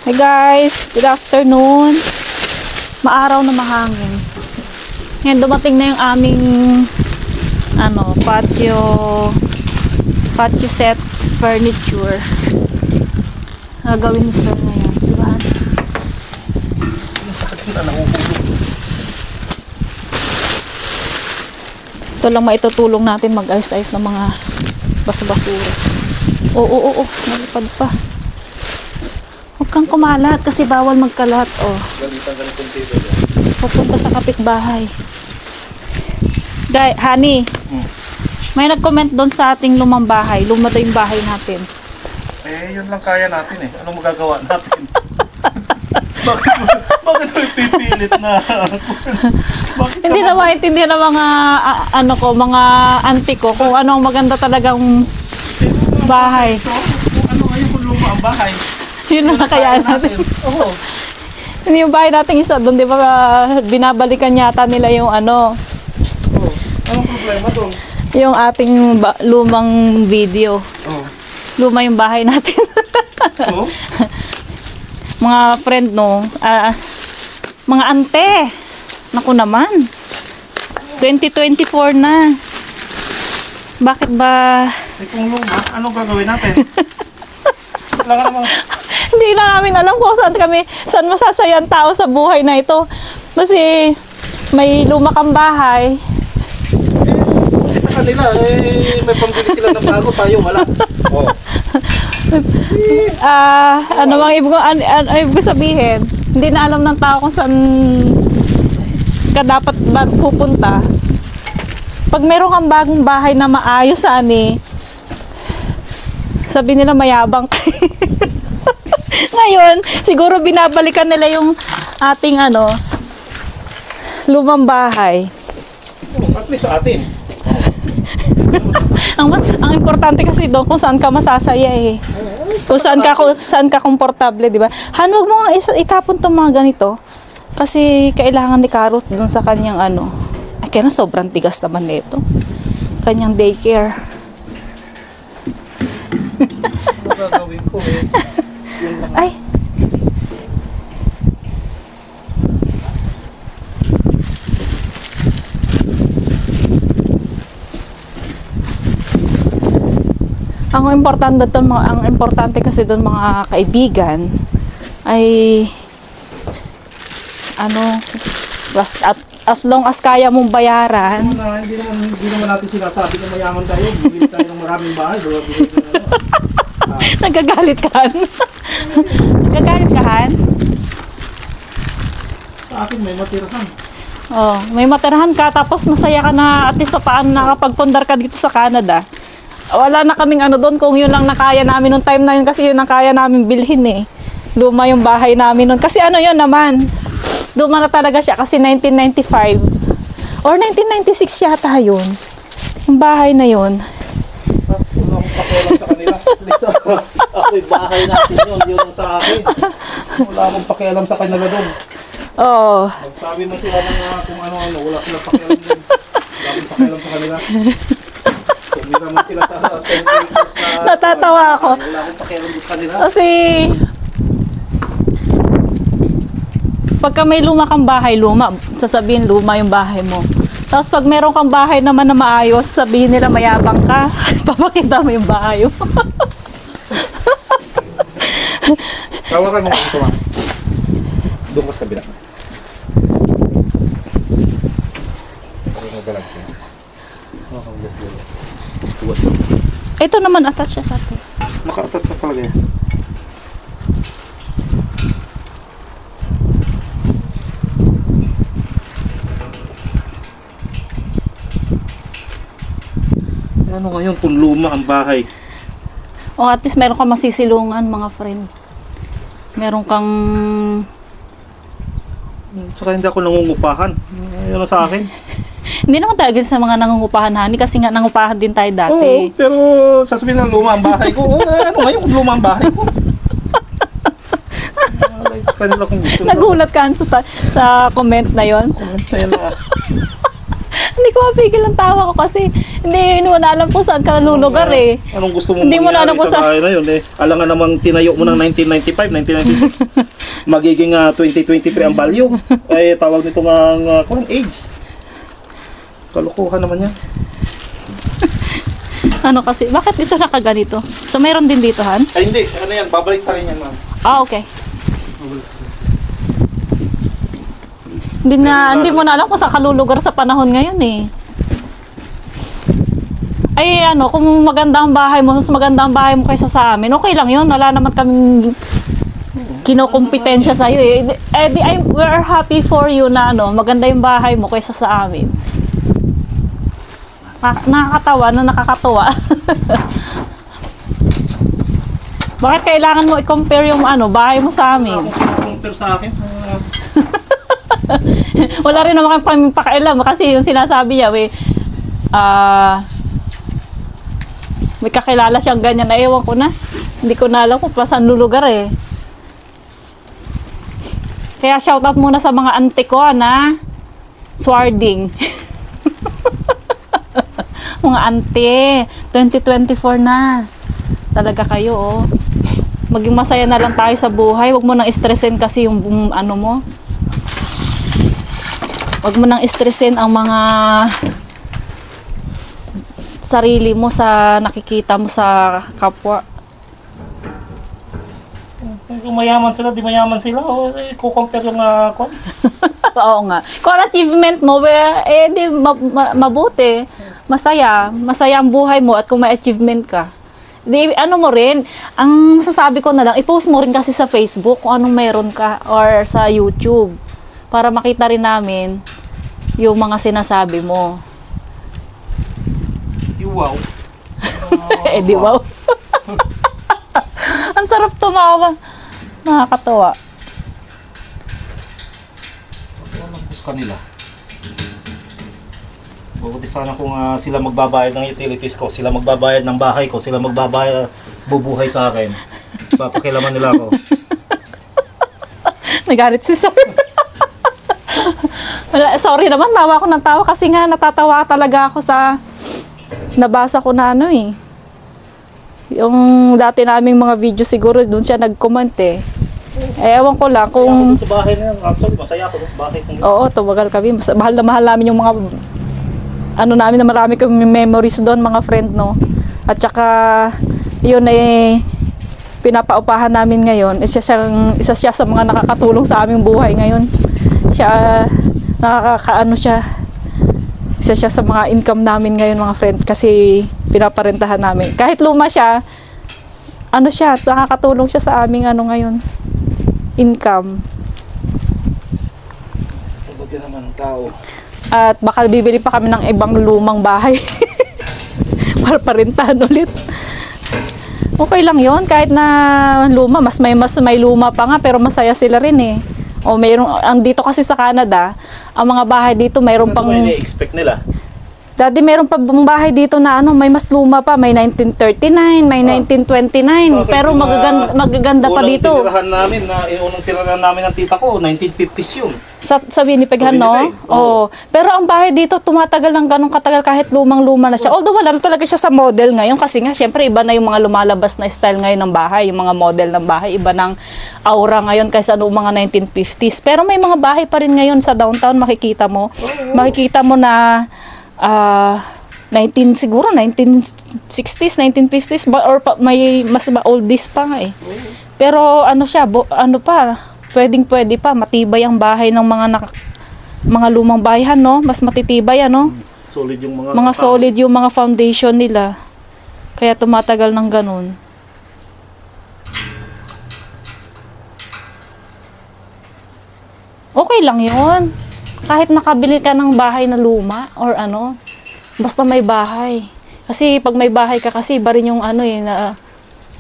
Hey guys, good afternoon. Maaraw na mahangin. Ngayon dumating na yung aming patio set furniture. Gagawin ni sir ngayon, di ba? Ito lang maitutulong natin mag-ayos-ayos ng mga basa-basura. Oo, nalipad pa. Huwag kang kumalat kasi bawal magkalat. Pupunta sa kapitbahay. Honey, may nag-comment doon sa ating lumang bahay. Luma daw yung bahay natin. Yun lang kaya natin eh. Anong magagawa natin? Bakit mo ipipilit na? Hindi na maintindihan ng mga mga auntie ko kung ano ang maganda talagang bahay. So, kung ano ngayon kung luma ang bahay. Yun ang nakayaan natin. Oo. Hindi yung bahay natin isa doon, di ba binabalikan yata nila yung Oo. Anong problema doon? yung ating lumang video. Oo. Luma yung bahay natin. So? Mga friend mga ante. Naku naman. 2024 na. Bakit ba? Kung luma, anong gagawin natin? Wala ka namang... Hindi na namin alam kung saan masasaya ang tao sa buhay na ito. Kasi may luma kang bahay. Sa kanila, may pambili sila ng bago, tayo wala. Oh. Ano bang ibig sabihin? Hindi na alam ng tao kung saan ka dapat pupunta. Pag meron kang bagong bahay na maayos, sabi nila mayabang. Ngayon, siguro binabalikan nila yung ating lumang bahay. At least sa atin. ang importante kasi doon kung saan ka masasaya eh. Kung saan ka komportable, di ba? Han, wag mo nga itapon tong mga ganito. Kasi kailangan ni Karot doon sa kanyang Ay, kaya na sobrang tigas naman nito. Kanyang daycare. Ano gagawin ko eh? Ay. Ang importante kasi doon mga kaibigan ay as long as kaya mong bayaran. Hindi naman natin sinasabi na mayaman tayo. Bibili tayo ng maraming bahay. Nagagalit ka. Nagagalit ka, Han? Sa akin may matirahan. Oh, may matirahan ka tapos masaya ka na at least paano nakapagpundar ka dito sa Canada. Wala na kaming doon kung yun lang nakaya namin nung time na yun kasi yun ang kaya namin bilhin eh. Luma yung bahay namin nun. Kasi yun naman. Luma na talaga siya kasi 1995 or 1996 yata yun. Yung bahay na yun. Wala akong pakialam sa kanila. Ako'y bahay natin yun ang sa akin. Wala akong pakialam sa kanila doon. Oo. Magsabi man sila kung ano-ano. Wala silang pakialam doon. Wala akong pakialam sa kanila. Kung naman sila sa 10 acres na... Natatawa ako. Wala akong pakialam doon sa kanila. Kasi pagka may luma kang bahay, sasabihin luma yung bahay mo. Tapos pag meron kang bahay naman na maayos, sabihin nila mayabang ka. Papakita mo yung bahay mo. Tawakan mo ito ma. Doon ka sa kabila. Parang mag-balance yun. Ito naman attach siya sa atin. Naka-attach sa talaga yan. Ano ngayon kung luma ang bahay? O at least meron kang masisilungan mga friend. Meron kang... Tsaka hindi ako nangungupahan. Ayun sa akin. Hindi naman tayo sa mga nangungupahan, Hani, kasi nga nangupahan din tayo dati. Oo, pero sasabihin ng luma ang bahay ko. Ano ngayon kung luma ang bahay ko? Kanila kung gusto. Nagulat ka sa comment na yon. Comment na yun. Hindi ko mapigil ang tawa ko kasi Hindi mo na alam kung saan ka lulugar eh. Anong gusto mo Hindi mo na mangyari alam kung sa sa- bahay na yun eh? Alangan namang tinayo mo ng 1995, 1996. Magiging 2023 ang value. Eh, tawag nito ng age. Kalukuhan naman yan. Ano kasi, bakit ito nakaganito? So, mayroon din dito, Han? Ay, hindi. Ano yan? Babalik pa rin yan, ma'am. Ah, okay. Hindi mo na alam kung saan ka lulugar sa panahon ngayon eh. Ay, ano, kung maganda ang bahay mo, mas maganda ang bahay mo kaysa sa amin, okay lang yun. Wala naman kaming kinokompetensya sa'yo eh. We're happy for you na ano, maganda yung bahay mo kaysa sa amin. Nakakatawa na nakakatuwa. Bakit kailangan mo i-compare yung ano, bahay mo sa amin? Compare sa akin. Wala rin naman kang pakailam kasi yung sinasabi niya, may kakilala siyang ganyan na ewan ko na. Hindi ko na alam kung saan lulugar eh. Kaya shoutout muna sa mga auntie ko na swarding. Mga auntie, 2024 na. Talaga kayo oh. Maging masaya na lang tayo sa buhay. Huwag mo nang stressin kasi yung ano mo. Huwag mo nang stressin ang mga sarili mo sa nakikita mo sa kapwa. Kung mayaman sila, di mayaman sila. O, i-compare yung Oo nga. Kung ang achievement mo, di mabuti. Masaya. Masaya ang buhay mo at kung may achievement ka. Di, ano mo rin, ang sasabi ko na lang, i-post mo rin kasi sa Facebook kung anong meron ka or sa YouTube. Para makita rin namin yung mga sinasabi mo. wow. Eh di wow. Ang sarap tumawa. Nakakatawa. Ano gusto kanila? Buti sana kung sila magbabayad ng utilities ko, sila magbabayad ng bahay ko, sila magbabayad, bubuhay sa akin. Papakilaman nila ako. Nagalit si Sir. Sorry naman, tawa ko ng tawa kasi nga natatawa talaga ako sa nabasa ko na ano eh. Yung dati naming mga video siguro doon siya nag-comment eh. Ewan ko lang kung... Sa bahay na yan, actually masaya ako sa bahay ko. Oo, tumagal kami. Mahal na mahal namin yung mga... Ano namin na marami kami memories doon, mga friend, no? At saka, yun eh, pinapaupahan namin ngayon. Isa siya sa mga nakakatulong sa aming buhay ngayon. Siya, nakakaano siya. Isa siya sa mga income namin ngayon, mga friend, kasi pinaparentahan namin. Kahit luma siya, ano siya, nakakatulong siya sa aming ano ngayon, income. Sabagyan naman ng tao. At baka bibili pa kami ng ibang lumang bahay para parentahan ulit. Okay lang yon kahit na luma, mas may luma pa nga pero masaya sila rin eh. O mayroong ang dito kasi sa Canada, ang mga bahay dito mayroon pang ano i-expect nila? Dati mayroon pa bang bahay dito na ano, may mas luma pa, may 1939, may 1929, pero magaganda pa dito. Unang tirahan namin ng tita ko, 1950s yun. Sa Winnipeg, no? Oo. Pero ang bahay dito, tumatagal ng ganong katagal kahit lumang-luma na siya. Although wala na talaga siya sa model ngayon kasi nga, syempre, iba na yung mga lumalabas na style ngayon ng bahay, yung mga model ng bahay, iba ng aura ngayon kaysa noong mga 1950s. Pero may mga bahay pa rin ngayon sa downtown, makikita mo. Makikita mo na 1960s, 1950s, or may mas oldies pa nga eh. Pero ano siya, pwede pa, matibay ang bahay ng mga lumang bayan, no? Mas matitibay, ano? Solid yung solid yung mga foundation nila. Kaya tumatagal ng ganun. Okay lang yun. Kahit nakabili ka ng bahay na luma or ano, basta may bahay. Kasi pag may bahay ka kasi iba rin yung ano eh, na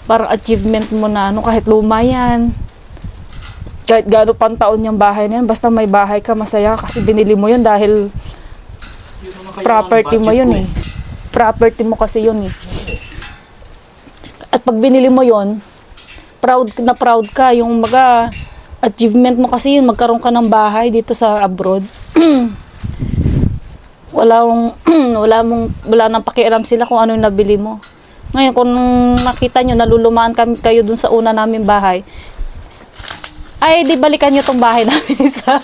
parang achievement mo na ano, kahit luma yan. Kahit gaano pang taon yung bahay na yan, basta may bahay ka, masaya kasi binili mo yun dahil property mo yun eh. Property mo kasi yun eh. At pag binili mo yun, proud ka, yung mga achievement mo kasi yun, magkaroon ka ng bahay dito sa abroad. wala nang pakialam sila kung ano yung nabili mo. Ngayon, kung nakita nyo, nalulumaan kayo dun sa una namin bahay, ay, di balikan nyo tong bahay namin isa.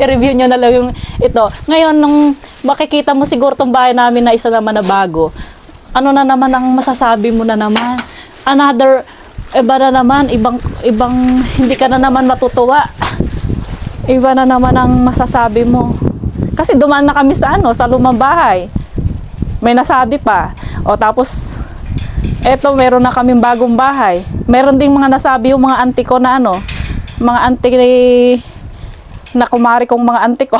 I-review nyo na lang yung ito. Ngayon, nung makikita mo siguro tong bahay namin na isa naman na bago, ano na naman ang masasabi mo na naman? Another, iba na naman, ibang, hindi ka na naman matutuwa. Iba na naman ang masasabi mo. Kasi dumaan na kami sa sa lumang bahay. May nasabi pa. O tapos, eto, meron na kaming bagong bahay. Meron ding mga nasabi yung mga auntie ko na mga auntie na kumari kong mga auntie ko.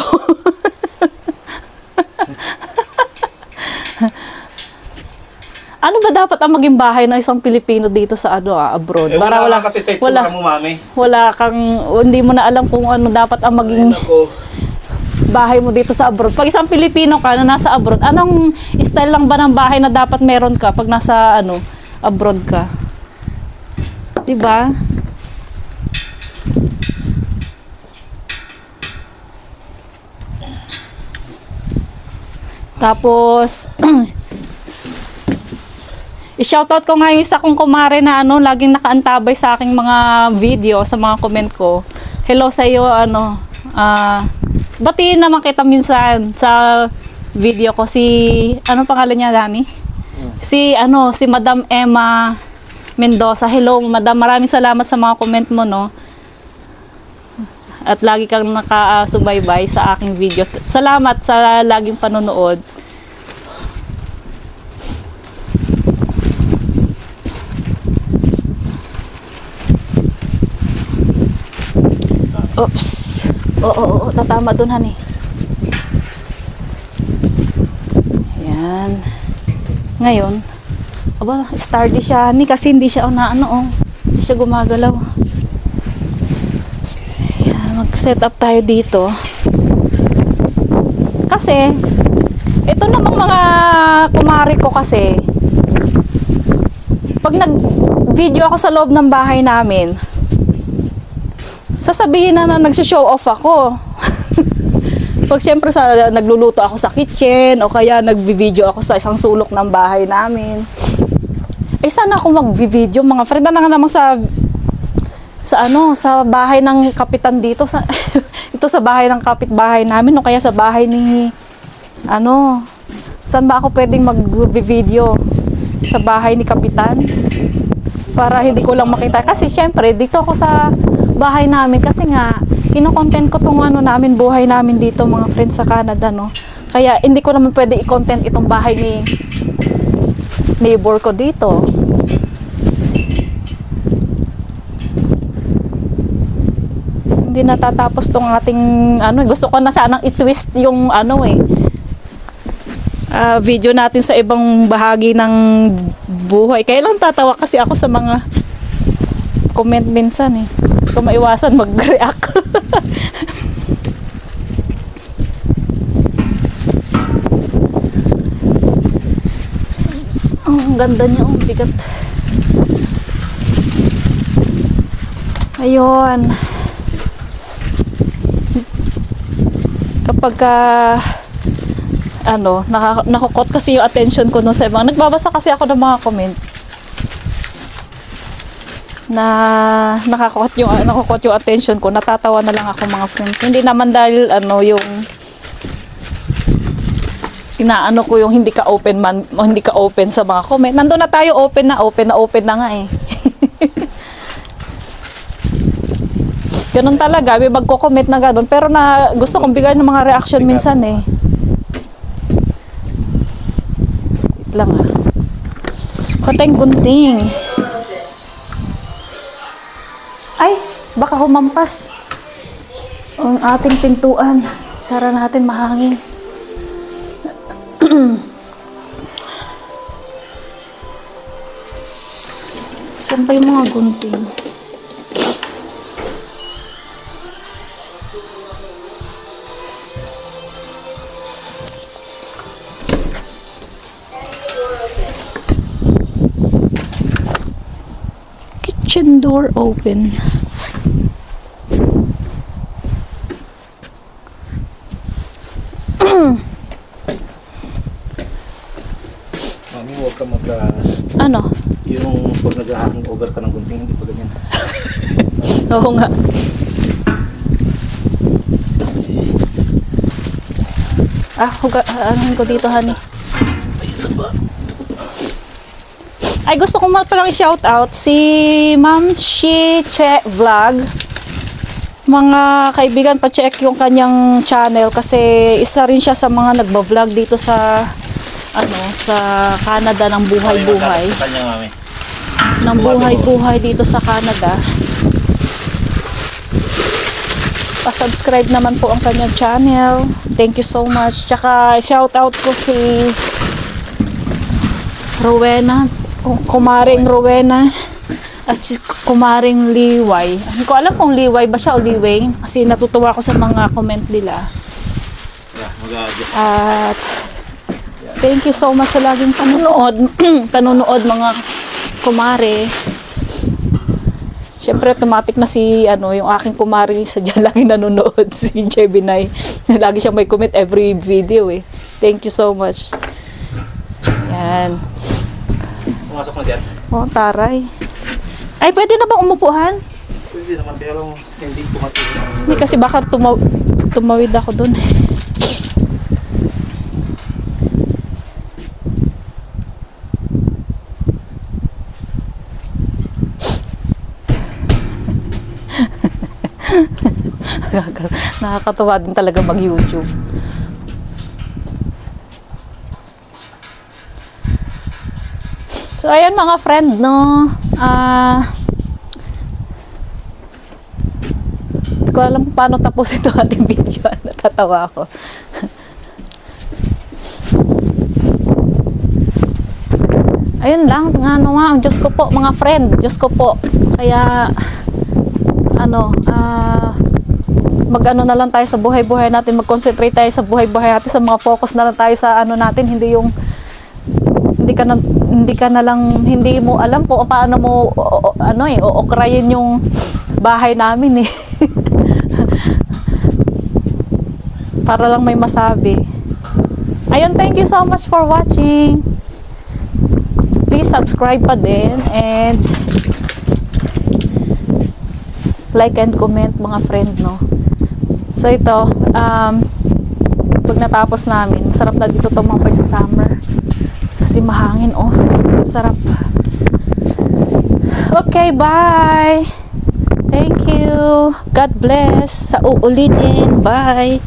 Ano ba dapat ang maging bahay ng isang Pilipino dito sa abroad? Para wala kasi sa itsura mo, mami. Wala kang, hindi mo na alam kung ano dapat ang maging bahay mo dito sa abroad. Pag isang Pilipino ka na nasa abroad, anong style lang ba ng bahay na dapat meron ka pag nasa abroad ka? 'Di ba? Tapos i-shoutout ko nga yung isa kong kumare na laging nakaantabay sa aking mga video, sa mga comment ko. Hello sa iyo, batiin naman kita minsan sa video ko si, pangalan niya, Dani? Si Madam Emma Mendoza. Hello, Madam. Maraming salamat sa mga comment mo, no? At lagi kang nakasubaybay sa aking video. Salamat sa laging panonood. Oops. Oo, tatama dun, honey. Ayan. Ngayon, sturdy siya, honey, kasi hindi siya hindi siya gumagalaw. Ayan, mag-set up tayo dito. Kasi, ito namang mga kumari ko kasi, pag nag-video ako sa loob ng bahay namin, sasabihin na nagsushow off ako. Pag siyempre nagluluto ako sa kitchen o kaya nagbi-video ako sa isang sulok ng bahay namin. Eh sana ako magbi-video, mga friend, na nga naman sa bahay ng kapitan dito ito sa bahay ng kapitbahay namin o kaya sa bahay ni saan ba ako pwedeng mag-video? Sa bahay ni kapitan? Para hindi ko lang makita. Kasi syempre, dito ako sa bahay namin. Kasi nga, kino-content ko tong namin, buhay namin dito, mga friends sa Canada, no? Kaya, hindi ko naman pwede i-content itong bahay ni neighbor ko dito. Hindi natatapos tong ating, gusto ko na sanang i-twist yung, video natin sa ibang bahagi ng buhay. Kaya lang tatawa kasi ako sa mga comment minsan eh. Kung maiwasan mag-react. Ang ganda niya, bigat. Ayun. Kapag nakukot kasi yung attention ko nun sa ibang. Nagbabasa kasi ako ng mga comment na nakukot yung attention ko. Natatawa na lang ako, mga friends. Hindi naman dahil yung inaano ko yung hindi ka open sa mga comment. Nandun na tayo, open na nga eh. Ganun talaga, may magko-comment na ganun. Pero gusto kong bigay ng mga reaction minsan eh. Lang Koteng gunting. Ay, baka humampas ang ating pintuan. Sara natin, mahangin. Saan pa yung mga gunting? Kitchen door open. Ano? Yung pag nag-hangover ka ng gunting, hindi pa ganyan. Oo nga. Ano ko dito, honey? May isa pa. Ay, gusto ko palang i-shout out si Ma'am Shi Che Vlog. Mga kaibigan, pa-check yung kanyang channel kasi isa rin siya sa mga nagba-vlog dito sa sa Canada ng buhay-buhay. Ng buhay-buhay dito sa Canada. Pa-subscribe naman po ang kanyang channel. Thank you so much. Tsaka shout out ko si Rowena, kumaring Rowena at si kumaring Liway. Hindi ko alam kung Liway ba siya o Liway kasi natutuwa ko sa mga comment nila. At thank you so much sa laging panunood mga kumare. Siyempre automatic na si yung aking kumari sa dyan lagi nanonood, si Jebinay. Lagi siyang may comment every video eh. Thank you so much. Yan. Pumasok na dyan? Oh, taray. Ay, pwede na bang umupuhan? Pwede naman, pero hindi tumatulog. Hindi kasi baka tumawid ako dun. Nakakatuwa din talaga mag-YouTube. So, ayan mga friend, no? Hindi ko alam paano tapos ito ating video. Natatawa ako. Ayun lang, Diyos ko po, mga friend, Diyos ko po. Kaya, mag-ano na lang tayo sa buhay-buhay natin, mag-concentrate tayo sa buhay-buhay natin, sa mga focus na lang tayo sa natin, hindi yung hindi ka na lang, hindi mo alam po paano mo ookrayin yung bahay namin eh. Para lang may masabi. Ayun, thank you so much for watching. Please subscribe pa din and like and comment mga friend, no? So ito, pag natapos namin, masarap na dito tumambay sa summer. Kasi mahangin, oh. Sarap. Okay, bye! Thank you. God bless. Sa uulitin. Bye!